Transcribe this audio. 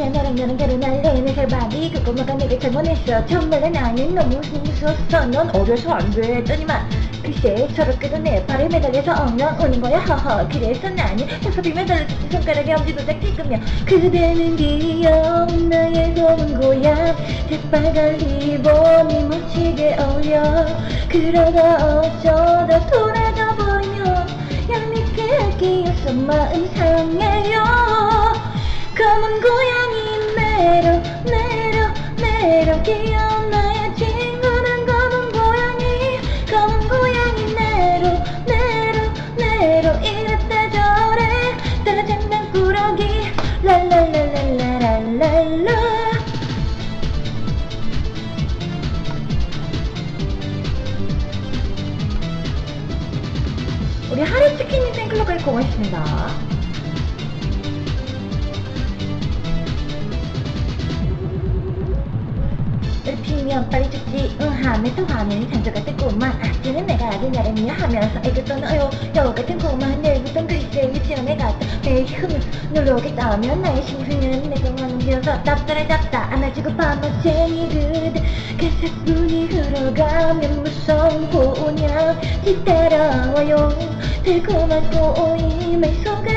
그냥 너랑 나랑 결혼할래 내 살바디 그 꼬마가 내게 잘못했어 정말 나는 너무 무서웠어 넌 어려서 안돼 했더니만 글쎄 저렇게도 내 발에 매달려서 엉엉 우는 거야 허허 그래서 나는 해섭이 매달렸지 손가락에 엄지도작 찍으며 그대는 기억나의 검은 고양 새빨간 리본이 멋지게 어울려 그러다 어쩌다 돌아가 버리면 얄밉게 할게였어 마음 상해요 검은 고양이 내려 내려 내려 기억나의 친구는 검은 고양이 내려 내려 내려 이랬다 저래 따라 장난꾸러기 랄랄랄랄랄랄라 우리 하루치킨님 팬클럽에 고맙습니다. 피면 빨리 죽지 하면서 화면이 산소가 뜨고만 아직은 내가 아주 나름이야 하면서 애교 떠나요 여우 같은 고마운 내일부턴 글쎄 유치원에 갔다 매일 흐면서 놀러 오겠다면 나의 심쿵은 내가 넘겨서 답답하답다 안아주고 밤낮쟁이 그대 갈색분이 흘러가면 무서운 고냥 뒤따라와요 달콤한 꼬임의 속을